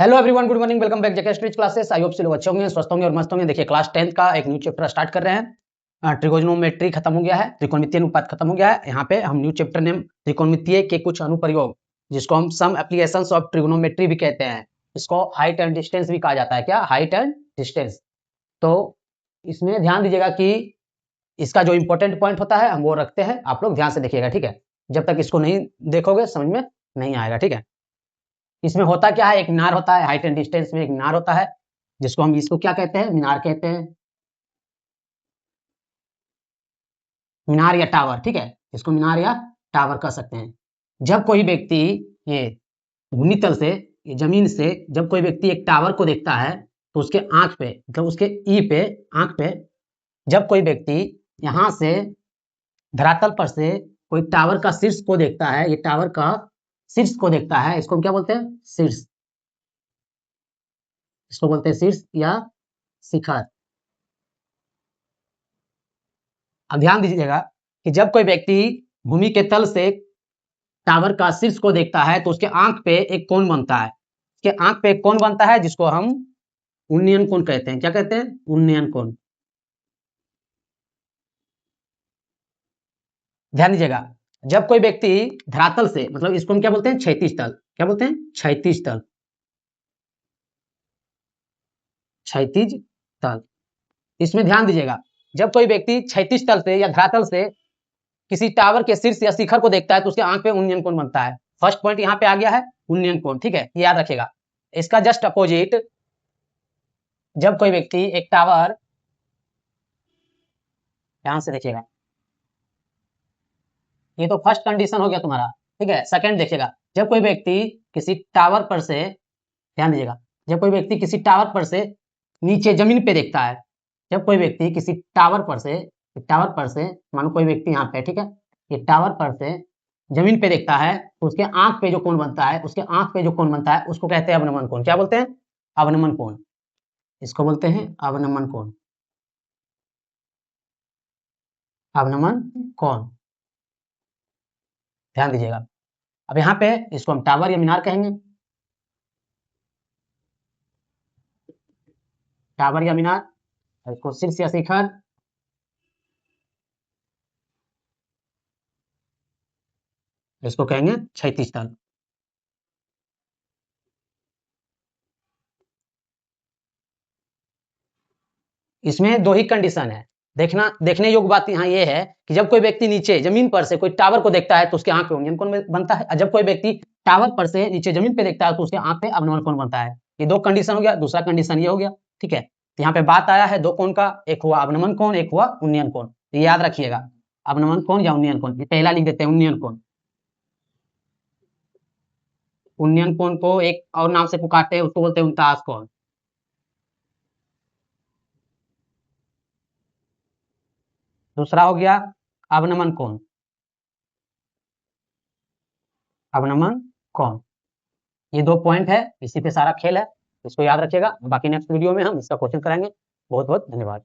Hello everyone, good morning, welcome back JK street classes. I hope से लोग अच्छे होंगे, स्वस्थ होंगे और मस्त होंगे। देखिए क्लास 10th का एक न्यू चैप्टर स्टार्ट कर रहे हैं। ट्रिगोनोमेट्री खत्म हो गया है, त्रिकोणमितीय अनुपात खत्म हो गया है। यहाँ पे हम न्यू चैप्टर नेम त्रिकोणमितीय के कुछ अनुप्रयोग, जिसको हम सम एप्लीकेशंस ऑफ ट्रिगोनोमेट्री भी कहते हैं। इसको हाइट एंड डिस्टेंस भी कहा जाता है। क्या? Height and distance. तो इसमें ध्यान दीजिएगा कि इसका जो इंपॉर्टेंट पॉइंट होता है हम वो रखते हैं। आप लोग ध्यान से देखिएगा, ठीक है? जब तक इसको नहीं देखोगे समझ में नहीं आएगा, ठीक है? इसमें होता क्या है, एक मीनार होता है। हाइट एंड डिस्टेंस में एक मीनार होता है, जिसको हम इसको क्या कहते हैं? मीनार कहते हैं। मीनार या टावर, ठीक है? इसको मीनार या टावर कह सकते हैं। जब कोई व्यक्ति ये भूमितल से, ये जमीन से जब कोई व्यक्ति एक टावर को देखता है तो उसके आंख पे, मतलब उसके ई पे, आंख पे, जब कोई व्यक्ति यहाँ से धरातल पर से कोई टावर का शीर्ष को देखता है, ये टावर का शीर्ष को देखता है, इसको हम क्या बोलते हैं? शीर्ष। इसको बोलते हैं शीर्ष या शिखर। अब ध्यान दीजिएगा कि जब कोई व्यक्ति भूमि के तल से टावर का शीर्ष को देखता है तो उसके आंख पे एक कोण बनता है। उसके आंख पे एक कोण बनता है जिसको हम उन्नयन कोण कहते हैं। क्या कहते हैं? उन्नयन कोण। ध्यान दीजिएगा, जब कोई व्यक्ति धरातल से, मतलब इसको हम क्या बोलते हैं? क्षैतिज तल। क्या बोलते हैं? क्षैतिज तल। क्षैतिज तल। इसमें ध्यान दीजिएगा, जब कोई व्यक्ति क्षैतिज तल से या धरातल से किसी टावर के शीर्ष या शिखर को देखता है तो उसके आंख पे उन्नयन कोण बनता है। फर्स्ट पॉइंट यहाँ पे आ गया है, उन्नयन कोण, ठीक है? ये याद रखिएगा। इसका जस्ट अपोजिट, जब कोई व्यक्ति एक टावर, ध्यान से देखिएगा, ये तो फर्स्ट कंडीशन हो गया तुम्हारा, ठीक है? सेकंड देखिएगा, जब कोई व्यक्ति किसी टावर पर से, ध्यान दीजिएगा, जब कोई व्यक्ति किसी टावर पर से नीचे जमीन पे देखता है, जब कोई व्यक्ति किसी टावर पर से, मानो कोई व्यक्ति यहाँ पे, ठीक है, ये टावर पर से जमीन पे देखता है तो उसके आंख पे जो कोण बनता है, उसको कहते हैं अवनमन कोण। क्या बोलते हैं? अवनमन कोण। इसको बोलते हैं अवनमन कोण। अवनमन कोण, ध्यान दीजिएगा। अब यहाँ पे इसको हम टावर या मीनार कहेंगे। टावर या मीनार, इसको शीर्ष या शिखर, इसको कहेंगे क्षैतिज तल। इसमें दो ही कंडीशन है। देखने योग्य बात यहाँ ये है कि जब कोई व्यक्ति नीचे जमीन पर से कोई टावर को देखता है तो उसके आंख पे उन्नयन कोण बनता है, और जब कोई व्यक्ति टावर पर से नीचे जमीन पे देखता है तो उसके आंख पे अवनमन कोण बनता है। ये दो कंडीशन हो गया। दूसरा कंडीशन ये हो गया, ठीक है? तो यहाँ पे बात आया है दो कोण का, एक हुआ अवनमन कोण, एक हुआ उन्नयन कोण। तो ये याद रखिएगा, अवनमन कोण या उन्नयन कोण। पहला लिख देते हैं उन्नयन कोण। उन्नयन कोण को एक और नाम से पुकारते हैं, उसको बोलते हैं उनतास कोण। दूसरा हो गया अवनमन कोण। अवनमन कोण, ये दो पॉइंट है, इसी पे सारा खेल है। इसको याद रखिएगा। बाकी नेक्स्ट वीडियो में हम इसका क्वेश्चन कराएंगे। बहुत बहुत धन्यवाद।